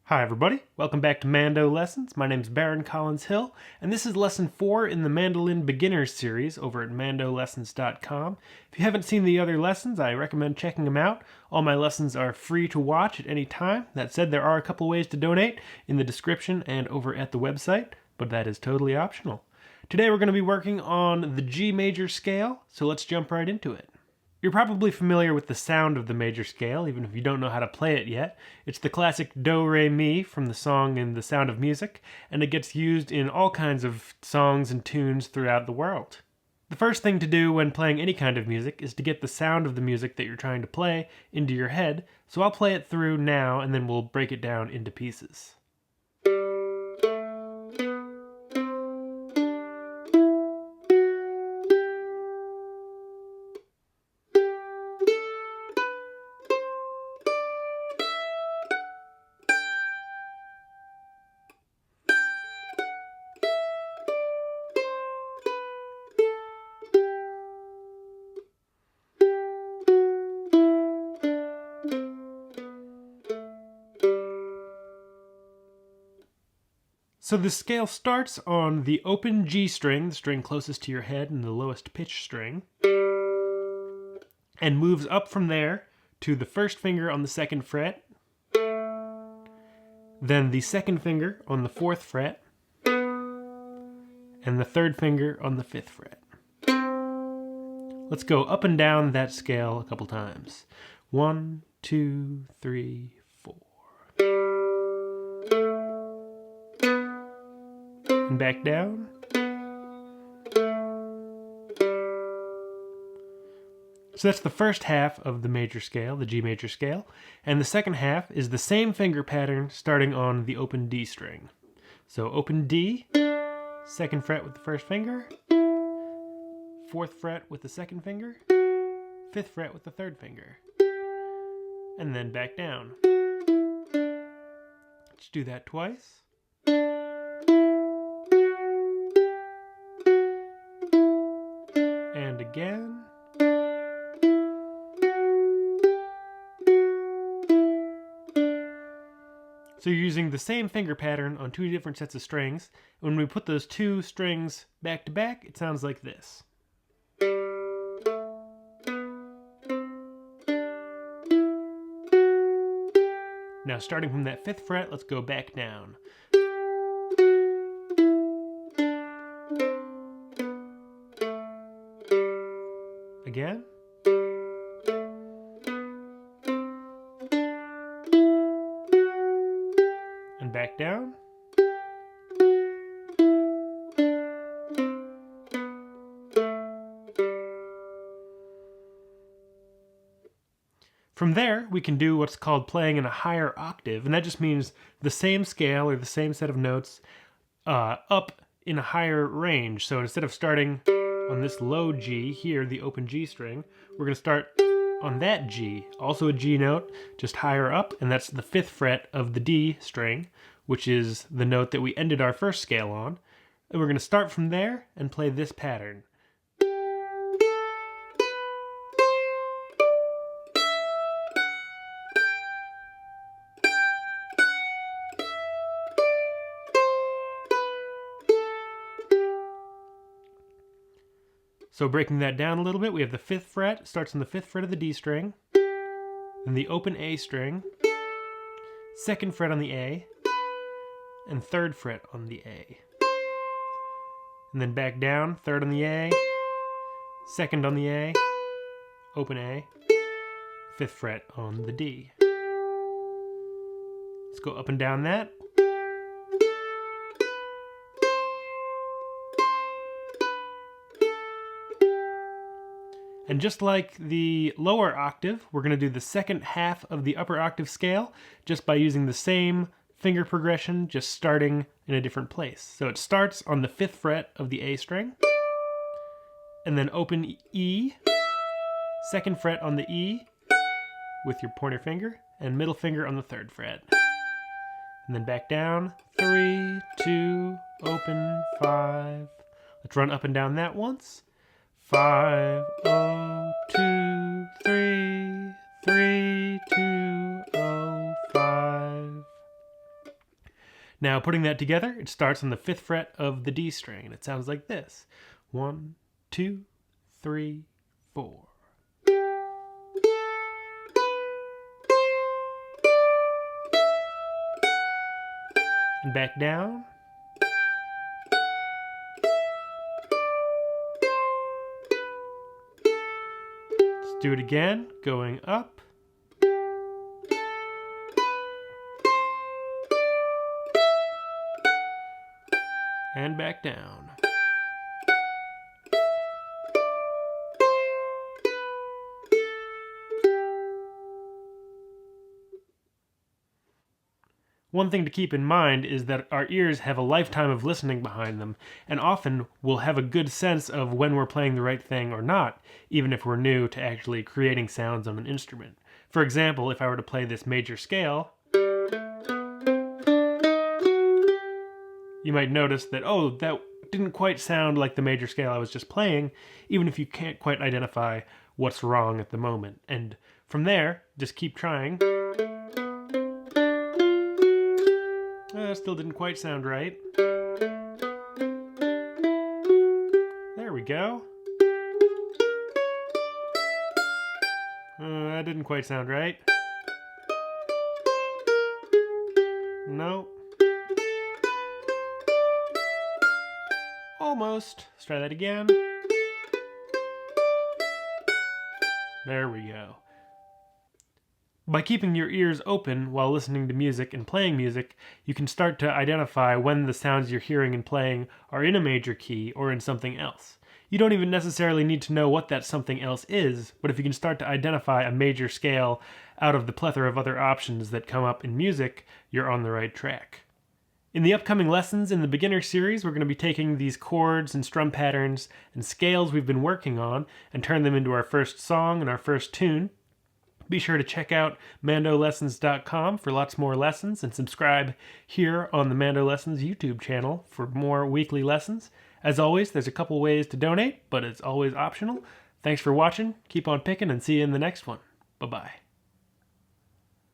Hi everybody, welcome back to Mando Lessons. My name's Baron Collins Hill, and this is lesson 4 in the Mandolin Beginners series over at mandolessons.com. If you haven't seen the other lessons, I recommend checking them out. All my lessons are free to watch at any time. That said, there are a couple ways to donate in the description and over at the website, but that is totally optional. Today we're going to be working on the G major scale, so let's jump right into it. You're probably familiar with the sound of the major scale, even if you don't know how to play it yet. It's the classic do, re, mi from the song in The Sound of Music, and it gets used in all kinds of songs and tunes throughout the world. The first thing to do when playing any kind of music is to get the sound of the music that you're trying to play into your head, so I'll play it through now and then we'll break it down into pieces. So the scale starts on the open G string, the string closest to your head and the lowest pitch string, and moves up from there to the first finger on the 2nd fret, then the 2nd finger on the 4th fret, and the 3rd finger on the 5th fret. Let's go up and down that scale a couple times. 1, 2, 3, 4. And back down. So that's the first half of the major scale, the G major scale, and the second half is the same finger pattern starting on the open D string. So open D, 2nd fret with the 1st finger, 4th fret with the 2nd finger, 5th fret with the 3rd finger, and then back down. Let's do that twice. And again. So you're using the same finger pattern on 2 different sets of strings. When we put those 2 strings back to back, it sounds like this. Now starting from that 5th fret, let's go back down. Again. And back down. From there, we can do what's called playing in a higher octave, and that just means the same scale or the same set of notes up in a higher range. So instead of starting on this low G here, the open G string, we're going to start on that G, also a G note, just higher up, and that's the 5th fret of the D string, which is the note that we ended our first scale on. And we're going to start from there and play this pattern. So breaking that down a little bit, we have the 5th fret, starts on the 5th fret of the D string, then the open A string, 2nd fret on the A, and 3rd fret on the A. And then back down, 3rd on the A, 2nd on the A, open A, 5th fret on the D. Let's go up and down that. And just like the lower octave, we're going to do the second half of the upper octave scale just by using the same finger progression, just starting in a different place. So it starts on the 5th fret of the A string, and then open E, 2nd fret on the E with your pointer finger, and middle finger on the 3rd fret. And then back down, 3, 2, open, 5. Let's run up and down that once. 5, 0, 2, 3, 3, 2, 0, 5. Now, putting that together, it starts on the 5th fret of the D string, and it sounds like this. 1, 2, 3, 4. And back down. Let's do it again, going up. And back down. One thing to keep in mind is that our ears have a lifetime of listening behind them, and often we'll have a good sense of when we're playing the right thing or not, even if we're new to actually creating sounds on an instrument. For example, if I were to play this major scale, you might notice that, oh, that didn't quite sound like the major scale I was just playing, even if you can't quite identify what's wrong at the moment. And from there, just keep trying. Still didn't quite sound right. There we go. That didn't quite sound right. No. Almost. Let's try that again. There we go. By keeping your ears open while listening to music and playing music, you can start to identify when the sounds you're hearing and playing are in a major key or in something else. You don't even necessarily need to know what that something else is, but if you can start to identify a major scale out of the plethora of other options that come up in music, you're on the right track. In the upcoming lessons in the beginner series, we're going to be taking these chords and strum patterns and scales we've been working on and turn them into our first song and our first tune. Be sure to check out mandolessons.com for lots more lessons and subscribe here on the Mando Lessons YouTube channel for more weekly lessons. As always, there's a couple ways to donate, but it's always optional. Thanks for watching, keep on picking, and see you in the next one. Bye-bye.